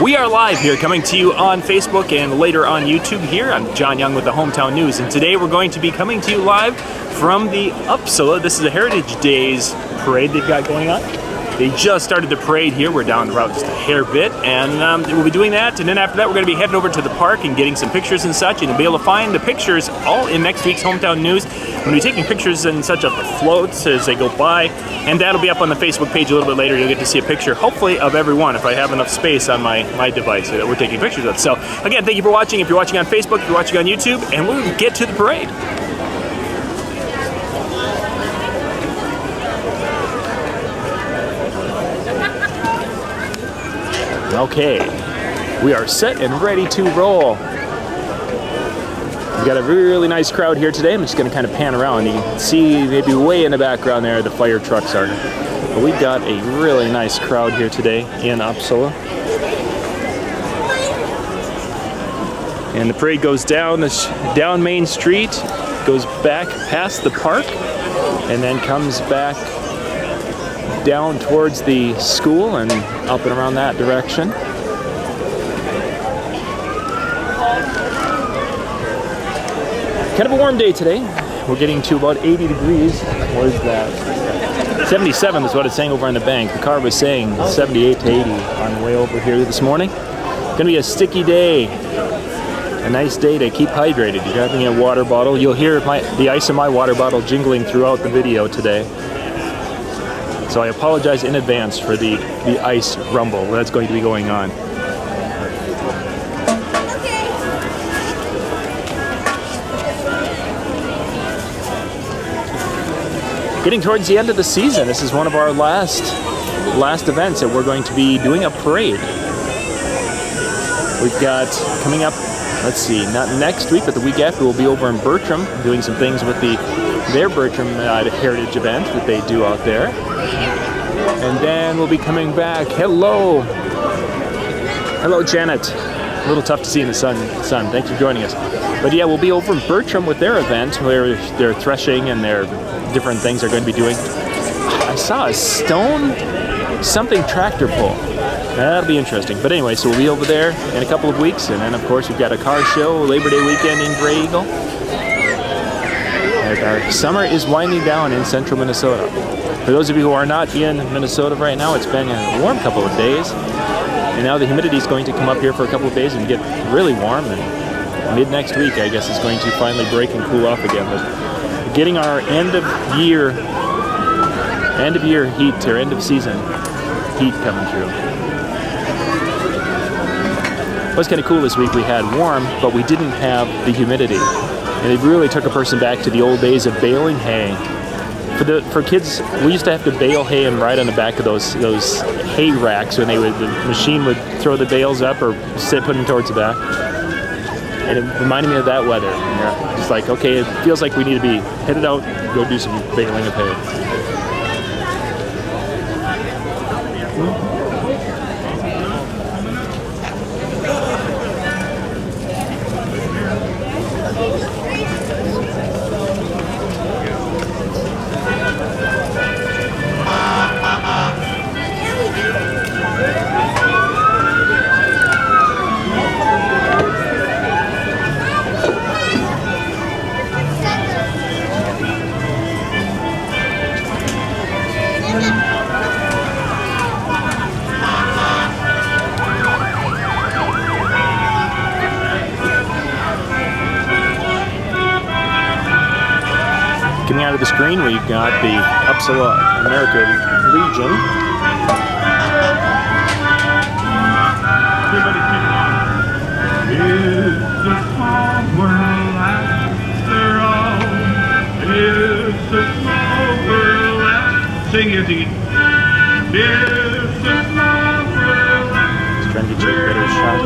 We are live here, coming to you on Facebook and later on YouTube here. I'm John Young with the Hometown News, and today we're going to be coming to you live from the Upsala. This is a Heritage Days parade they've got going on. They just started the parade here. We're down the route just a hair bit, and we'll be doing that. And then after that, we're going to be heading over to the park and getting some pictures and such. And you'll be able to find the pictures all in next week's Hometown News. We'll be taking pictures and such of the floats as they go by, and that'll be up on the Facebook page a little bit later. You'll get to see a picture, hopefully, of everyone if I have enough space on my device that we're taking pictures of. So again, thank you for watching. If you're watching on Facebook, if you're watching on YouTube, and we'll get to the parade. Okay, we are set and ready to roll. We've got a really nice crowd here today. I'm just going to kind of pan around. You can see maybe way in the background there the fire trucks are. But we've got a really nice crowd here today in Upsala. And the parade goes down Main Street, goes back past the park, and then comes back down towards the school and up and around that direction. Kind of a warm day today. We're getting to about 80 degrees. What is that? 77 is what it's saying over on the bank. The car was saying 78 to 80 on the way over here this morning. Gonna be a sticky day. A nice day to keep hydrated. You're having a water bottle. You'll hear the ice in my water bottle jingling throughout the video today. So I apologize in advance for the ice rumble that's going to be going on. Getting towards the end of the season, this is one of our last events that we're going to be doing a parade. We've got coming up, let's see, not next week, but the week after we'll be over in Bertram doing some things with their Bertram Heritage event that they do out there. And then we'll be coming back. Hello Janet. A little tough to see in the sun. Thanks for joining us. But yeah, we'll be over in Bertram with their event where they're threshing and their different things they're going to be doing. I saw a stone something tractor pull. That'll be interesting. But anyway, so we'll be over there in a couple of weeks, and then of course we've got a car show Labor Day weekend in Grey Eagle. And our summer is winding down in central Minnesota. For those of you who are not in Minnesota right now, it's been a warm couple of days, and now the humidity is going to come up here for a couple of days and get really warm, and mid next week I guess is going to finally break and cool off again. But getting our end of year heat, or end of season heat coming through. It was kind of cool this week. We had warm, but we didn't have the humidity. And it really took a person back to the old days of baling hay. For kids, we used to have to bale hay and ride on the back of those hay racks when the machine would throw the bales up or put them towards the back. And it reminded me of that weather. Yeah, just like, okay, it feels like we need to be headed out, go do some baling of hay. Coming out of the screen, we've got the Upsala American Legion. Everybody sing along. It's a small world after all. It's a small world after. Sing it, sing it. It's a small world after. Just trying to get you a better shot.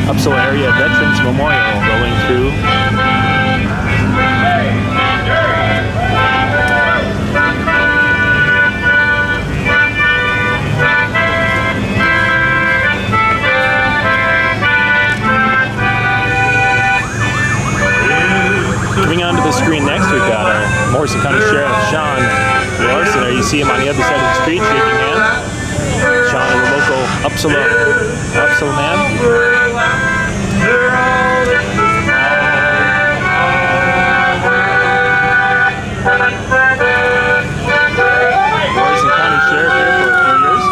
Upsala Area Veterans Memorial rolling through. Coming onto the screen next, we've got our Morrison County Sheriff Sean Larson. There you see him on the other side of the street shaking hands. Sean is a local Upsala man. Morrison County Sheriff here for a few years.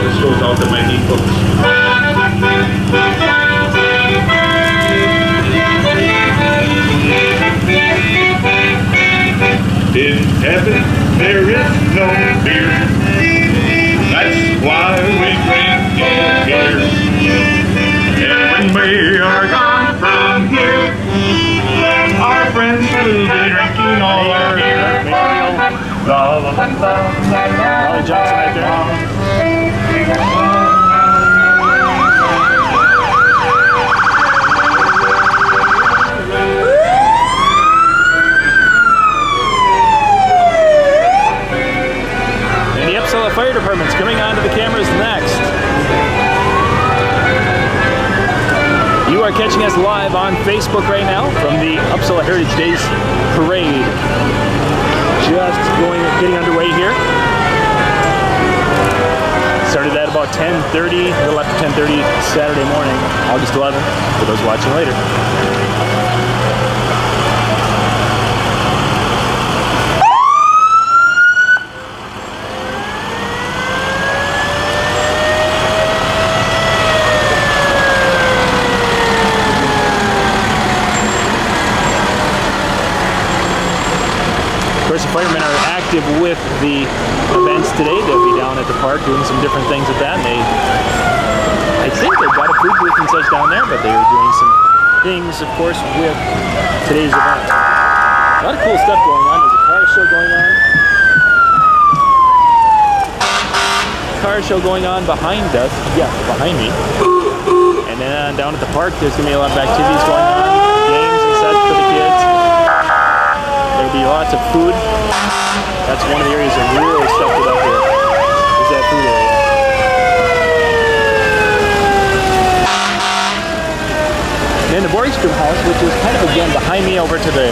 This goes out to my neat books. In heaven there is no fear. That's why we drink in here. And when we are gone from here, our friends will be drinking all our beer. La la la la la. Molly Johnson right there. Fire Department's coming onto the cameras next. You are catching us live on Facebook right now from the Upsala Heritage Days Parade. Just getting underway here. Started at about 10:30, a little after 10:30 Saturday morning, August 11th, for those watching later. Of course, the firemen are active with the events today. They'll be down at the park doing some different things with that. And I think they've got a food booth and such down there, but they were doing some things, of course, with today's event. A lot of cool stuff going on. There's a car show going on. Car show going on behind us. Yeah, behind me. And then down at the park, there's going to be a lot of activities going on. Games and such for the kids. There'll be lots of food. That's one of the areas that really stepped it up here, is that food area. And then the Borgstrom House, which is kind of again behind me over to the,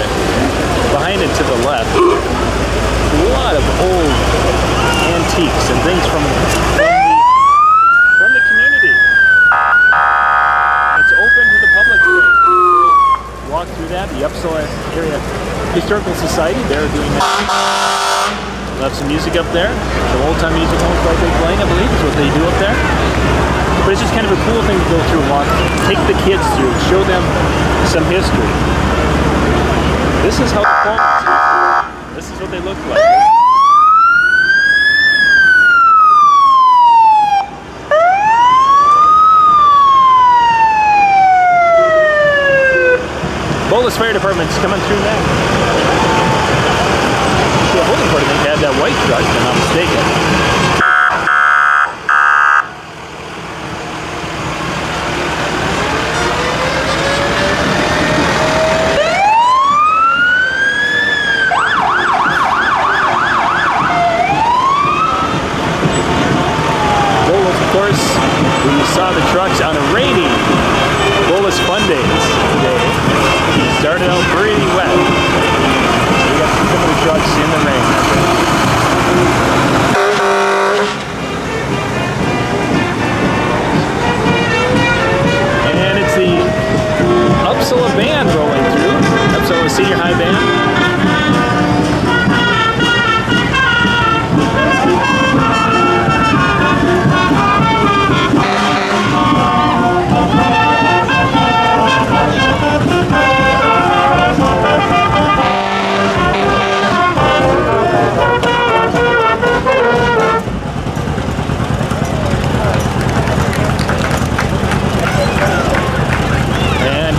behind and to the left. A lot of old antiques and things from the community. It's open to the public today. Walk through that, the Upsala Area Historical Society, they're doing that. We'll have some music up there. Some old-time music most likely playing, I believe, is what they do up there. But it's just kind of a cool thing to go through and walk, take the kids through, show them some history. This is how the phones used to. This is what they look like. Bolas Fire Department's coming through now. The holding part, I think, had that white truck, if I'm not mistaken. Bolas, of course, we saw the trucks on a rainy Bolas Fun Days today. Started out pretty wet. We got some of the trucks in the rain. And it's the Upsala Band rolling through. Upsala Senior High Band.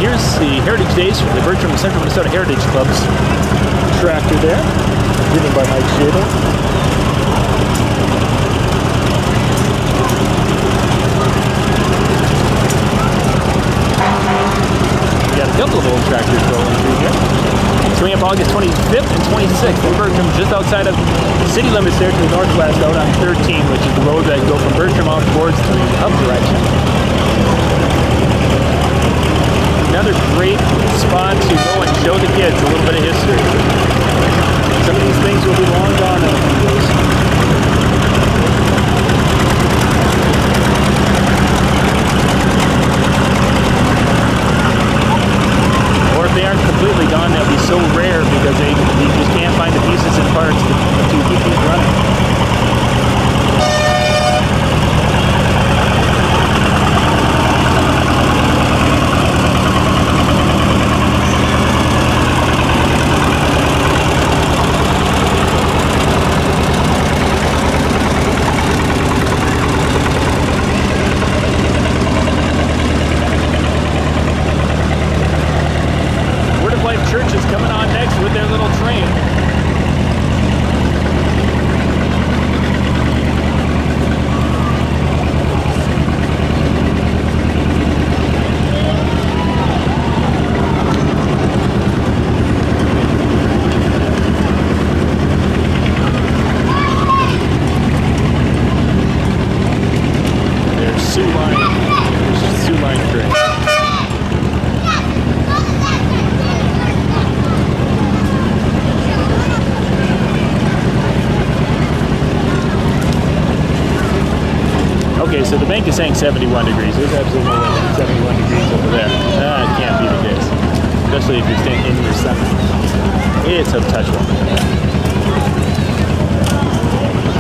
Here's the Heritage Days from the Bertram Central Minnesota Heritage Club's tractor there, driven by Mike Shadle. We got a couple of old tractors rolling through here. Coming up August 25th and 26th in Bertram, just outside of city limits there to the northwest, out on 13, which is the road that go from Bertram out towards the Hub direction. Another great spot to go and show the kids a little bit of history. Some of these things will be long gone in a few years. Or if they aren't completely gone, they'll be so rare because you just can't find the pieces and parts to keep these running. Church is coming on next with their little train. There's Sioux Line train. Okay, so the bank is saying 71 degrees. There's absolutely no way it's 71 degrees over there. That can't be the case. Especially if you're staying in your sun. It's a touch warm.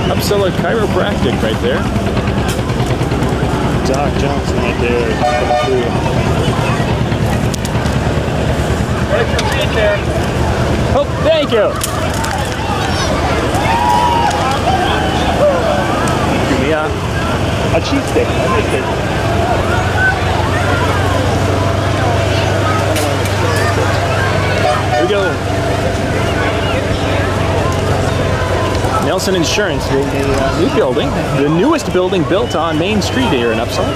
Upsala Chiropractic right there. Doc Johnson right there. Oh, thank you. Give me a cheesesteak. I like it. Here we go. Nelson Insurance, the new building, the newest building built on Main Street here in Upsala.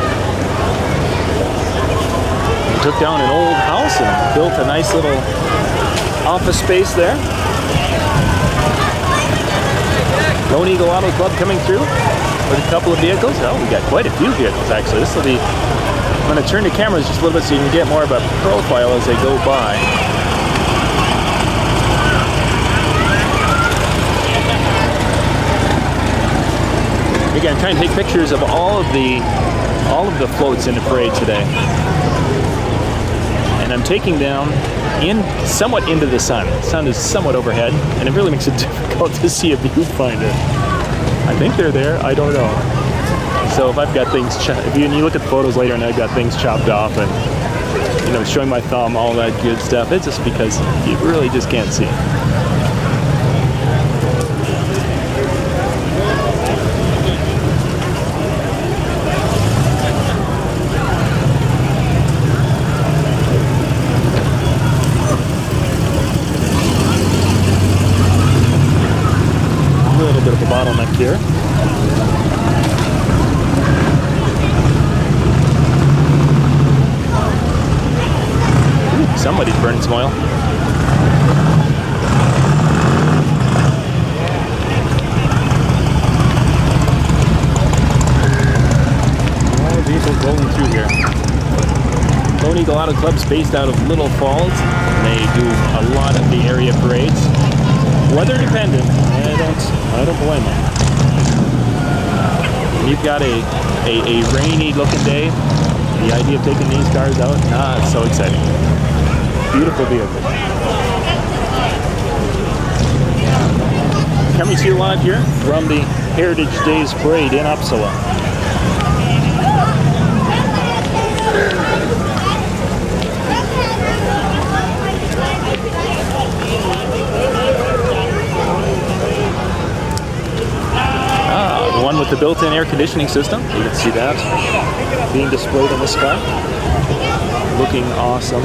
We took down an old house and built a nice little office space there. Lone Eagle Auto Club coming through with a couple of vehicles. Oh, we got quite a few vehicles actually. This will be, I'm going to turn the cameras just a little bit so you can get more of a profile as they go by. Again, I'm trying to take pictures of all of the floats in the parade today. And I'm taking them somewhat into the sun. The sun is somewhat overhead, and it really makes it difficult to see a viewfinder. I think they're there. I don't know. So if I've got things, if you look at the photos later and I've got things chopped off and showing my thumb, all that good stuff, it's just because you really just can't see. Bit of a bottleneck here. Ooh, somebody's burning some oil. All the vehicles rolling through here. Lone Eagle Auto Club's based out of Little Falls. They do a lot of the area parades. Weather dependent. I don't blame them. You've got a rainy looking day. The idea of taking these cars out, it's so exciting. Beautiful vehicle. Coming to you live here from the Heritage Days Parade in Upsala. One with the built-in air conditioning system. You can see that being displayed in this car. Looking awesome.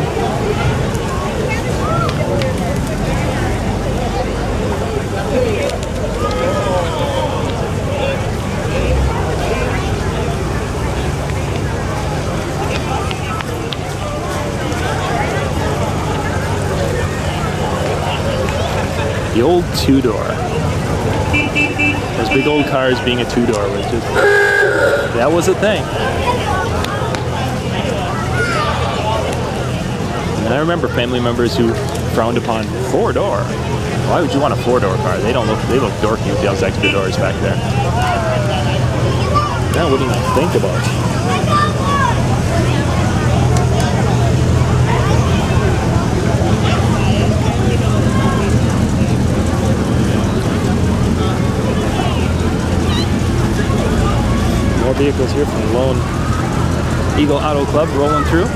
The old two-door. Those big old cars being a two-door was just, that was a thing. And I remember family members who frowned upon four-door. Why would you want a four-door car? They look dorky with those extra doors back there. Now what do you think about? More vehicles here from Lone Eagle Auto Club rolling through.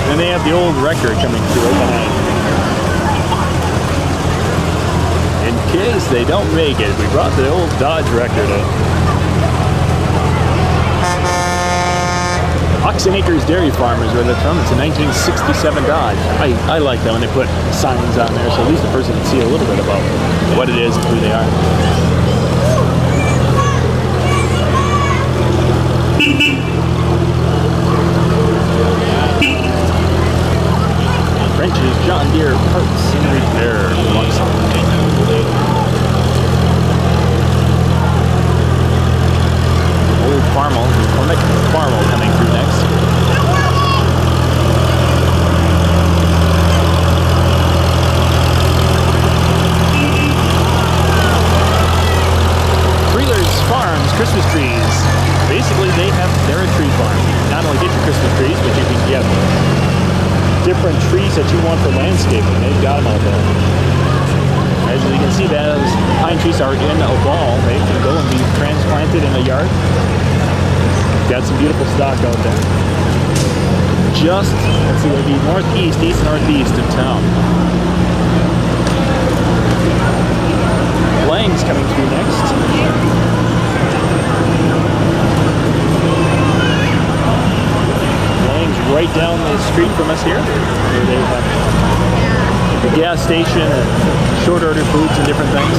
And they have the old record coming through right behind. In case they don't make it, we brought the old Dodge record in. Oxen Acres Dairy Farm is where they're from. It's a 1967 Dodge. I like that when they put signs on there, so at least the person can see a little bit about what it is and who they are. French's John Deere Parts and Repair from Upsala. Old Farmel, McCormick Farmel coming through next. Freeler's Farms Christmas trees. Basically, they're a tree farm. Not only get your Christmas trees, but you can get different trees that you want for landscaping. They've got them out there. As you can see, those pine trees are in a ball. They can go and be transplanted in a yard. Got some beautiful stock out there. Just, let's see, it would be east-northeast of town. Lang's coming through next. Right down the street from us here, where they have the gas station and short order foods and different things.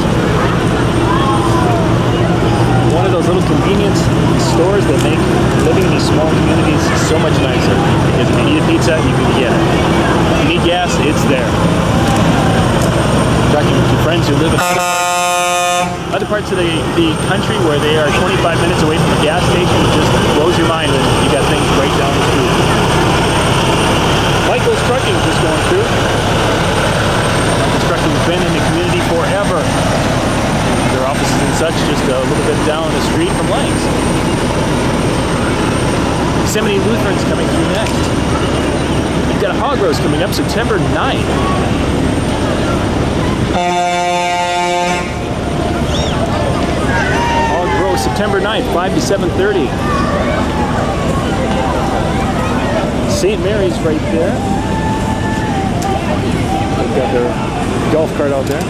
One of those little convenience stores that make living in these small communities so much nicer, because if you need a pizza, you can get it. If you need gas, it's there. Talking to friends who live in other parts of the country where they are 25 minutes away from a gas station, it just blows your mind when you got things right down the street. Michael's Trucking just going through. Michael's Trucking's been in the community forever. Their offices and such just a little bit down the street from Lang's. Yosemite Lutheran's coming through next. We've got a hog roast coming up September 9th. Hog roast September 9th, 5 to 7:30. St. Mary's right there. They've got their golf cart out there.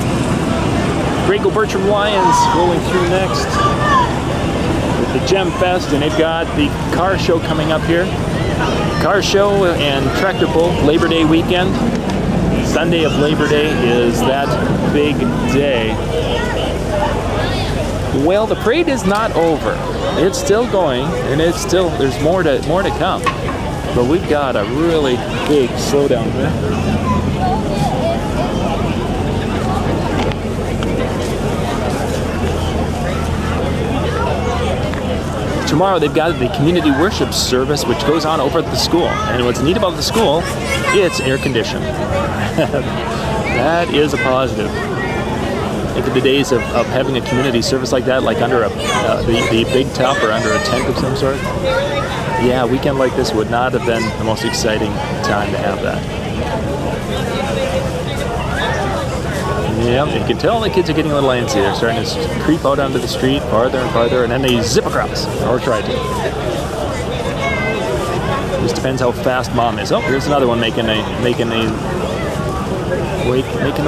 Graco Bertram Lions rolling through next with the Gem Fest, and they've got the car show coming up here. Car show and tractor pull, Labor Day weekend. Sunday of Labor Day is that big day. Well, the parade is not over. It's still going, and there's more to come. But we've got a really big slowdown here. Tomorrow they've got the community worship service, which goes on over at the school. And what's neat about the school, it's air conditioned. That is a positive. Think of the days of having a community service like that, like under the big top or under a tent of some sort. Yeah, a weekend like this would not have been the most exciting time to have that. Yeah, you can tell the kids are getting a little antsy. They're starting to creep out onto the street farther and farther, and then they zip across, or try to. Just depends how fast mom is. Oh, here's another one making the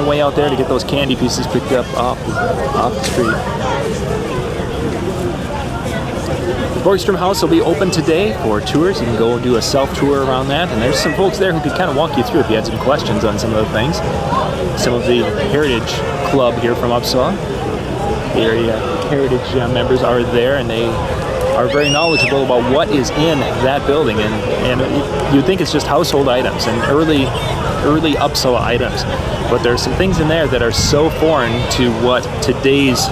way out there to get those candy pieces picked up off the street. Borgstrom House will be open today for tours. You can go do a self-tour around that, and there's some folks there who could kind of walk you through if you had some questions on some of the things. Some of the Heritage Club here from Upsala, the area Heritage members are there, and they are very knowledgeable about what is in that building, and you'd think it's just household items and early Upsala items, but there's some things in there that are so foreign to what today's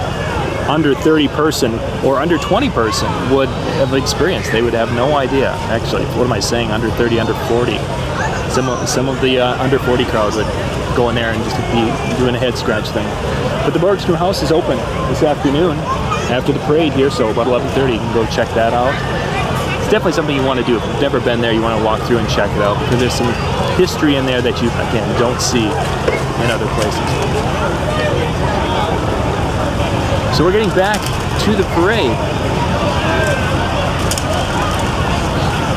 under 30 person or under 20 person would have experienced. They would have no idea. Actually, what am I saying? Under 30, under 40. Some of the under 40 crowds would go in there and just be doing a head scratch thing. But the Borgstrom House is open this afternoon after the parade here, so about 11:30 you can go check that out. It's definitely something you want to do. If you've never been there, you want to walk through and check it out, because there's some history in there that you, again, don't see in other places. So we're getting back to the parade.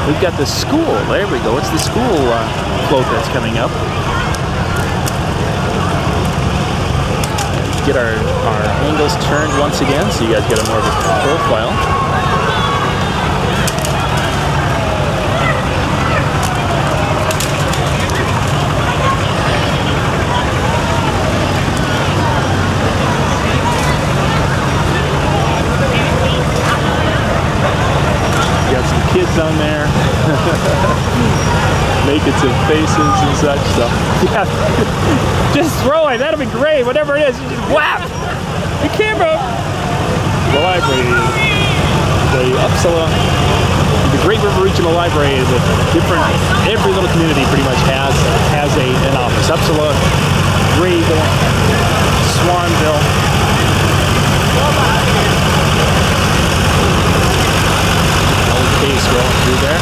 We've got the school. There we go. It's the school float that's coming up. Get our angles turned once again so you guys get a more of a profile. Kids on there making some faces and such, so yeah, just throw it, that'll be great. Whatever it is, you just whap the camera. The library, the Upsala, the Great River Regional Library is a different, every little community pretty much has an office. Upsala, Grayville, Swanville. Case going through there.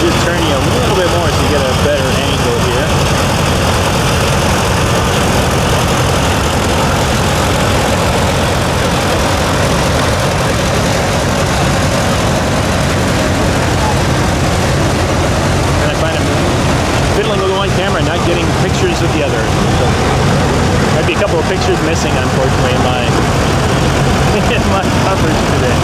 Just turn you a little bit more so you get a better angle here. Camera, not getting pictures of the other. So, might be a couple of pictures missing, unfortunately, in my coverage today.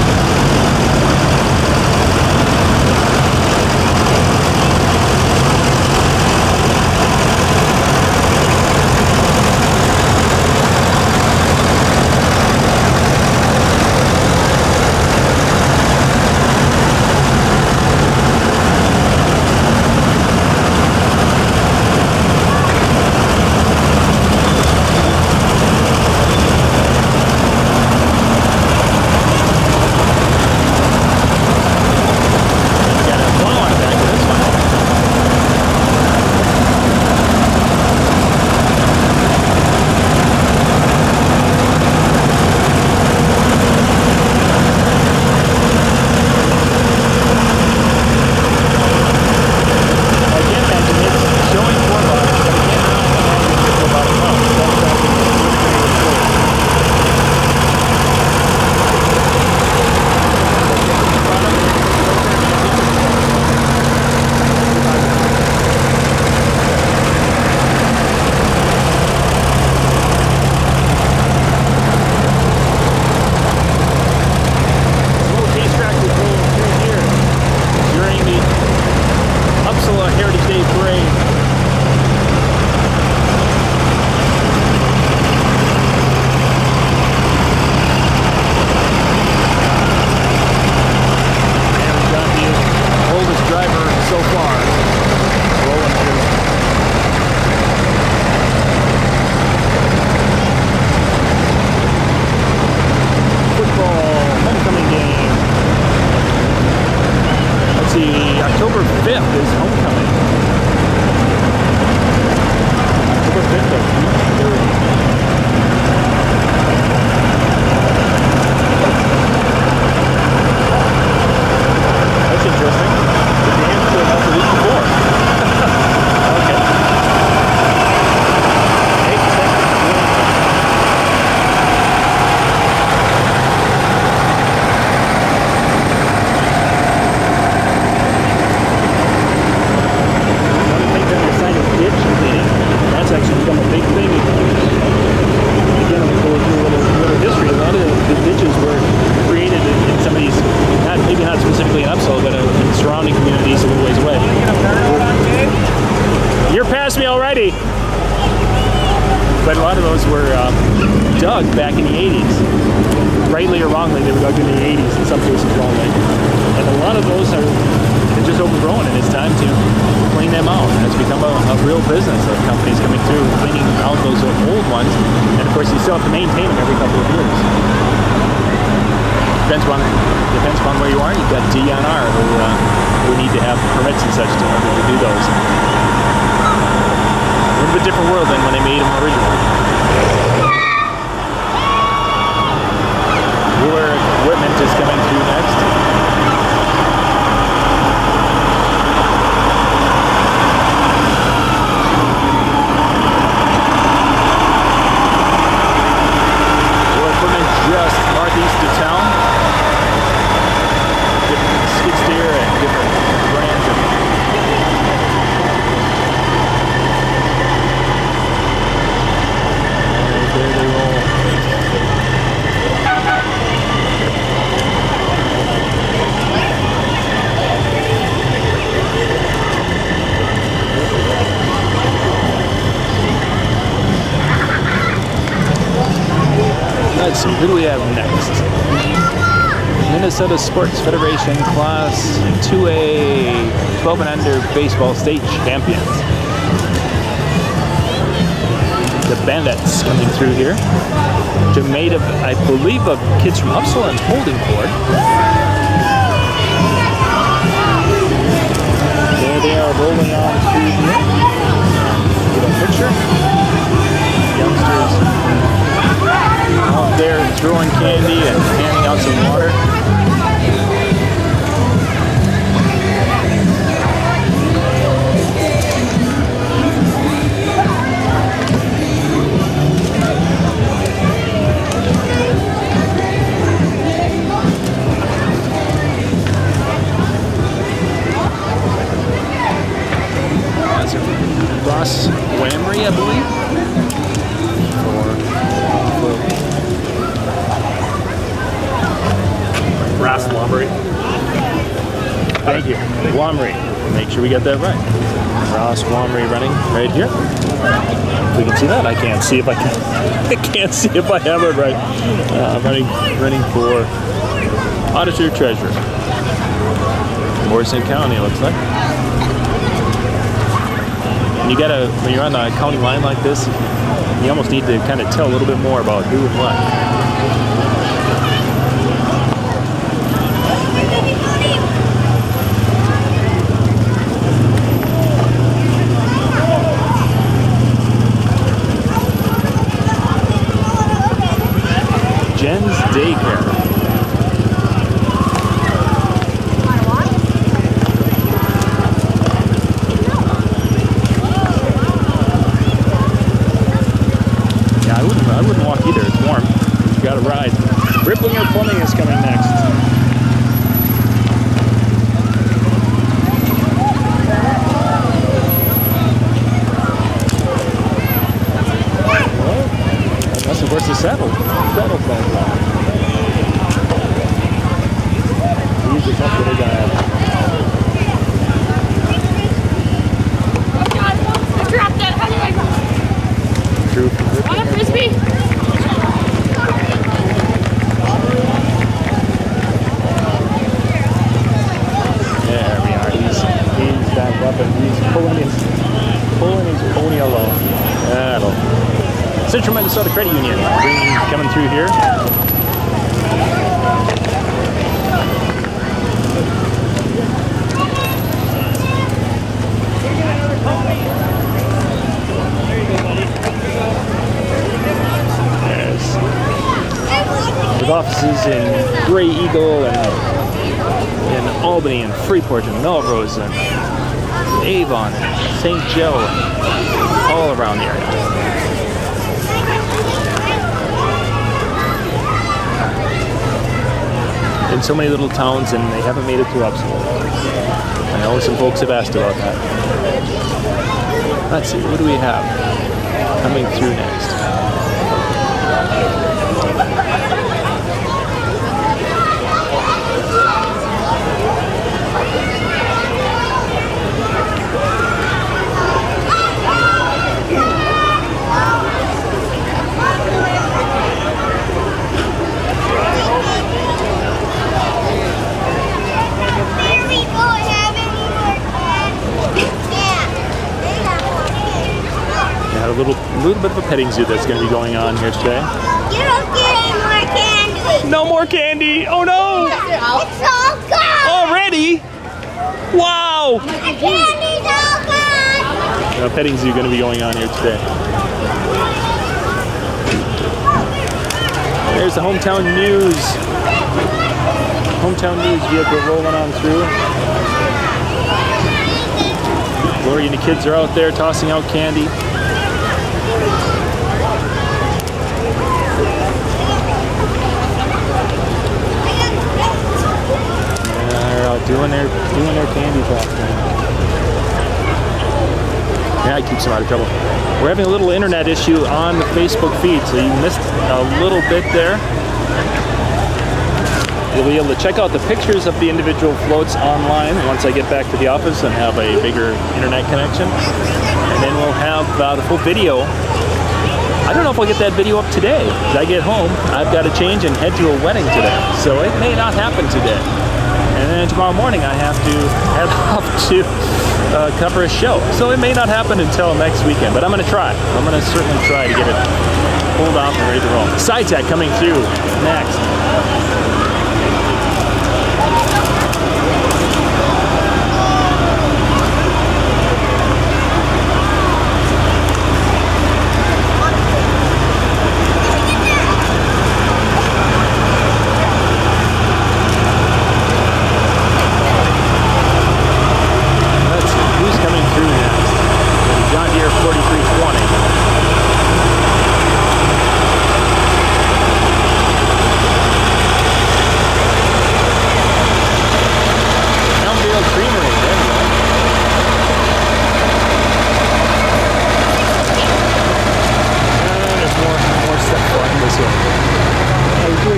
October 5th is homecoming. October 5th of 30. That's interesting. The dance to about the week before. Okay. surrounding communities a little ways away. You're past me already. But a lot of those were dug back in the 80s. Rightly or wrongly, they were dug in the 80s, in some cases wrongly. And a lot of those are just overgrown, and it's time to clean them out. And it's become a real business of companies coming through, cleaning out those old ones. And of course, you still have to maintain them every couple of years. Depends upon where you are. You've got DNR who need to have permits and such in order to do those. A little bit different world than when they made them originally. Wheeler equipment is coming through next. Wheeler equipment just northeast of town. Different skid steer and different brands of there they roll. Let's see, who do we have next? Minnesota Sports Federation Class 2A 12 and under baseball state champions. The Bandits coming through here. They're made of, I believe, of kids from Upsala and Holding Court. There they are rolling on through here. Get a picture. Youngsters out there throwing candy and handing out some water. Ross Wamry, I believe. Ross Wamry. Thank you. Wamry. Make sure we get that right. Ross Wamry running right here. If we can see that. I can't see if I can. I can't see if I have it right. Running for Auditor Treasurer. Morrison County, looks like. And you gotta, when you're on the county line like this, you almost need to kind of tell a little bit more about who and what. Jen's Daycare. I wouldn't walk either. It's warm. You got to ride. Ripplinger Plumbing is coming next. Well, unless of course the saddle falls off. Usually that's what they got. Oh God! I dropped that. How did I drop it? True. On a frisbee. There we are. He's back up and he's pulling his pony along. That'll. Central Minnesota Credit Union coming through here. With offices in Grey Eagle and in Albany and Freeport and Melrose and Avon and St. Joe and all around the area. In so many little towns, and they haven't made it to Upsala. I know some folks have asked about that. Let's see, what do we have coming through next? little bit of a petting zoo that's going to be going on here today. You don't get any more candy. No more candy! Oh no! It's all gone. Already? Wow! The candy's all gone. A petting zoo going to be going on here today. There's the hometown news. Hometown news vehicle rolling on through. Lori and the kids are out there tossing out candy. They're out doing their candy toss. Yeah, it keeps them out of trouble. We're having a little internet issue on the Facebook feed, so you missed a little bit there. You'll be able to check out the pictures of the individual floats online once I get back to the office and have a bigger internet connection. And then we'll have the full video. I don't know if I'll get that video up today. As I get home, I've got to change and head to a wedding today. So it may not happen today. And then tomorrow morning I have to head off to cover a show. So it may not happen until next weekend, but I'm going to try. I'm going to certainly try to get it pulled off and ready to roll. SciTech coming through next.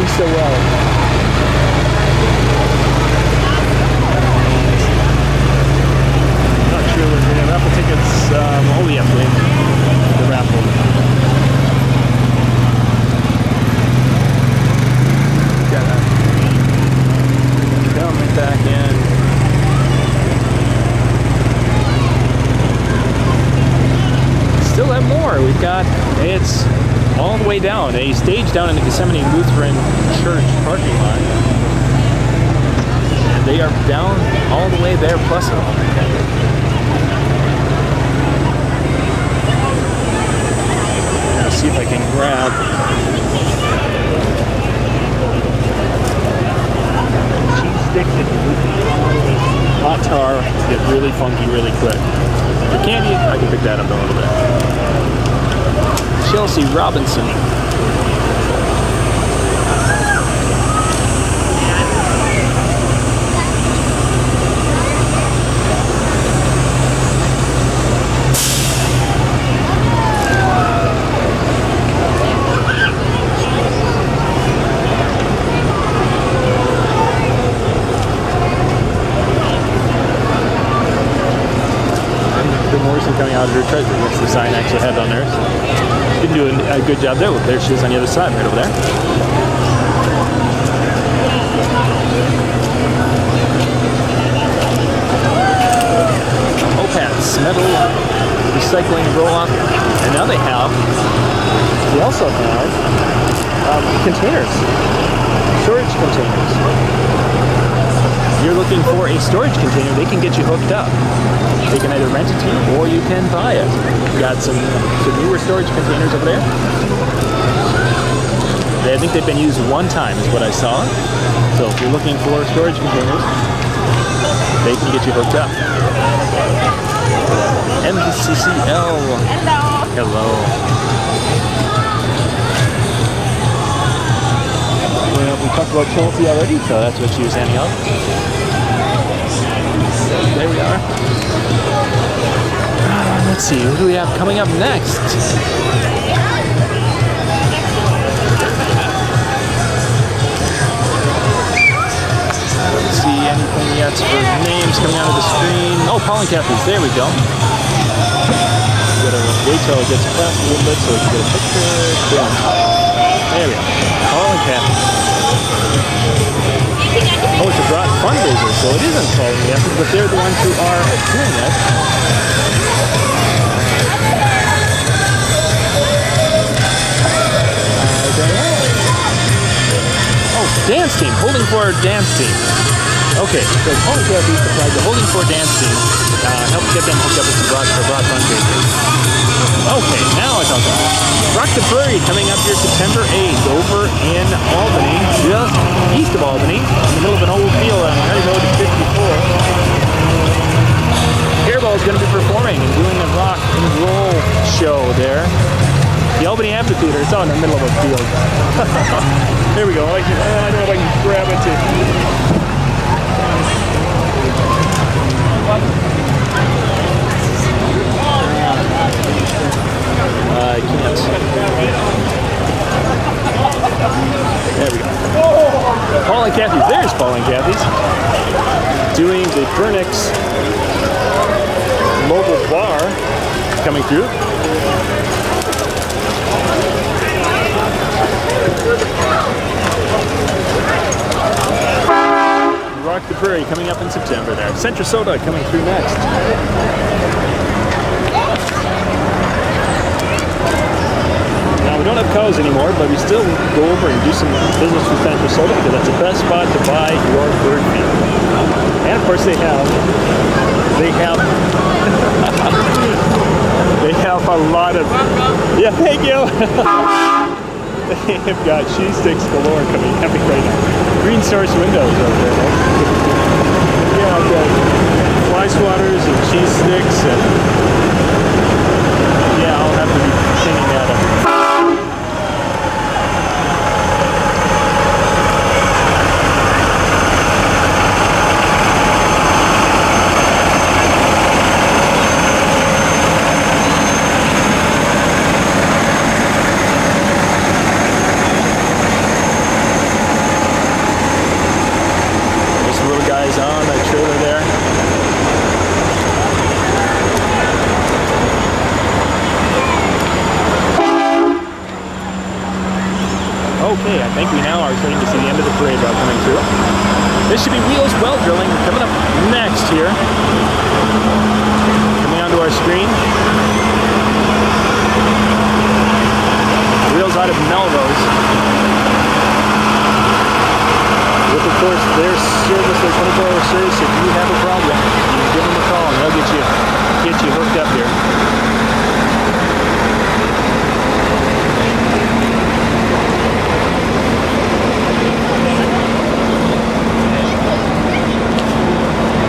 So well. Not sure we're going to raffle tickets. Oh, yeah, the raffle. Got that. Coming back in. Still have more. We've got, it's all the way down, a stage down in the Gethsemane Lutheran Church parking lot. And they are down all the way there, plus it. Let's see if I can grab cheese sticks and hot tar. Get really funky really quick. The candy, I can pick that up in a little bit. Chelsea Robinson. Good Morrison coming out of her treasury. That's the sign I actually had on there. So. Didn't do a good job there. There she is on the other side, right over there. OPATS, metal recycling roll-off. And now they also have containers, storage containers. If you're looking for a storage container, they can get you hooked up. They can either rent it to you or you can buy it. We've got some newer storage containers over there. I think they've been used one time is what I saw. So if you're looking for storage containers, they can get you hooked up. MCCL. Hello. Well, we talked about Chelsea already, so that's what she was handing out. There we are. Let's see, who do we have coming up next? I don't see anything yet for names coming out of the screen. Oh, Paul and Kathy's, there we go. Gotta wait till it gets pressed a little bit so we can get a picture. There we go. Paul and Kathy. Oh, it's a broad fundraiser, so it isn't Paul and Kathy, but they're the ones who are doing it. Dance team, holding for dance team. Okay, so Pauline Kathy supplied the holding for dance team. Help get them hooked up with some broad fundraisers. Okay, now I talk about Rock the Prairie coming up here September 8th over in Albany, just east of Albany, in the middle of an old field on County Road 54. Hairball is going to be performing and doing a rock and roll show there. The Albany Amphitheater, it's out in the middle of a field. There we go. I don't know if I can grab it too. I can't. There we go. Paul and Kathy's. There's Paul and Kathy's. Doing the Burnix mobile bar coming through. Rock the Prairie coming up in September there. Centra Soda coming through next. Now we don't have cows anymore, but we still go over and do some business with Centra Soda because that's the best spot to buy your bird feed. And of course they have a lot of, yeah, thank you. They've got cheese sticks galore coming right now. Green Source windows over there. Yeah, I've got fly swatters and cheese sticks and yeah, I'll have to be singing that up. On that trailer there. Okay, I think we now are starting to see the end of the parade route coming through. This should be Wheels Well Drilling coming up next here. Coming onto our screen. Wheels out of Melrose. With, of course, their service, their 24-hour service. If you have a problem, you give them a call and they'll get you hooked up here.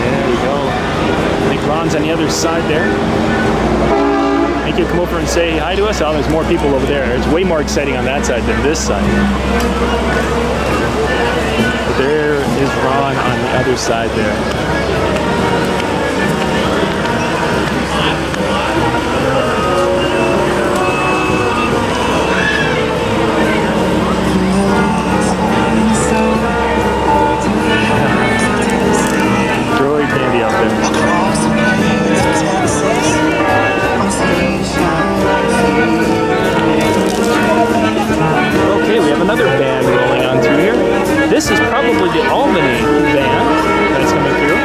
There we go. I think Ron's on the other side there. I think you'll come over and say hi to us. Oh, there's more people over there. It's way more exciting on that side than this side. There is Ron on the other side there. Droid candy out there. Okay, we have another band rolling on through here. This is probably the Albany band that's coming through.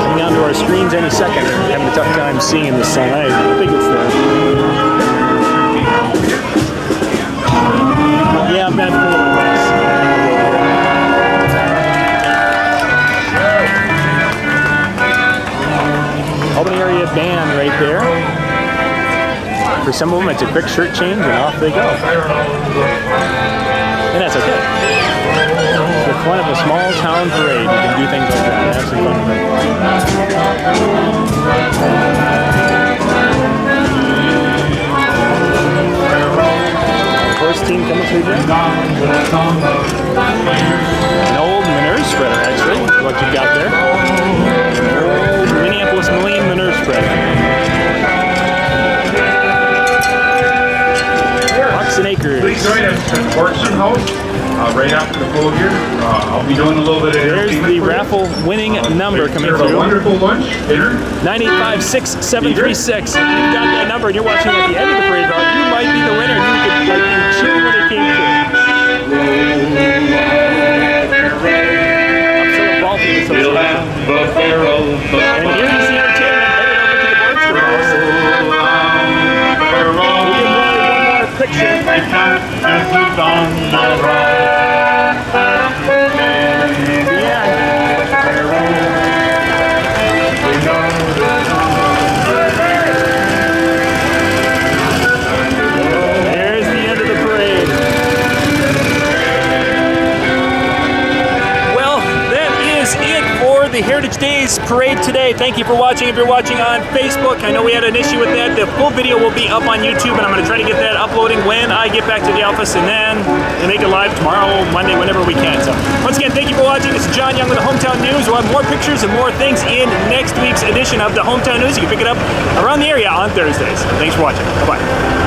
Coming onto our screens any second. We're having a tough time seeing in the sun. I think it's there. Yeah, I'm going to have to pull my legs. Albany area band right there. For some of them, it's a quick shirt change and off they go. And that's okay. It's the fun of a small town parade. You can do things like that and have some fun with it. Horse team coming through there. An old manure spreader, actually, is what you got there. Old Minneapolis Moline manure spreader. Acres. Please join us at the Fortune House right after the full here. I'll be doing a little bit of there's the raffle winning number coming through. A wonderful lunch, dinner. 985-6736. If you've got that number and you're watching at the end of the parade route, you might be the winner. You could cheer when it came through. Upsala Golfing Association. And here's the entertainment headed over to the Boardster House. We'll give one more picture. This is on the road. We know There's the end of the parade. Well, that is it for the Heritage Days parade today. Thank you for watching. If you're watching on Facebook, I know we had an issue with that. The full video will be up on YouTube, and I'm going to try to get that uploading when I get back to the office, and then we'll make it live tomorrow, Monday, whenever we can. So, once again, thank you for watching. This is John Young with the Hometown News. We'll have more pictures and more things in next week's edition of the Hometown News. You can pick it up around the area on Thursdays. Thanks for watching. Bye-bye.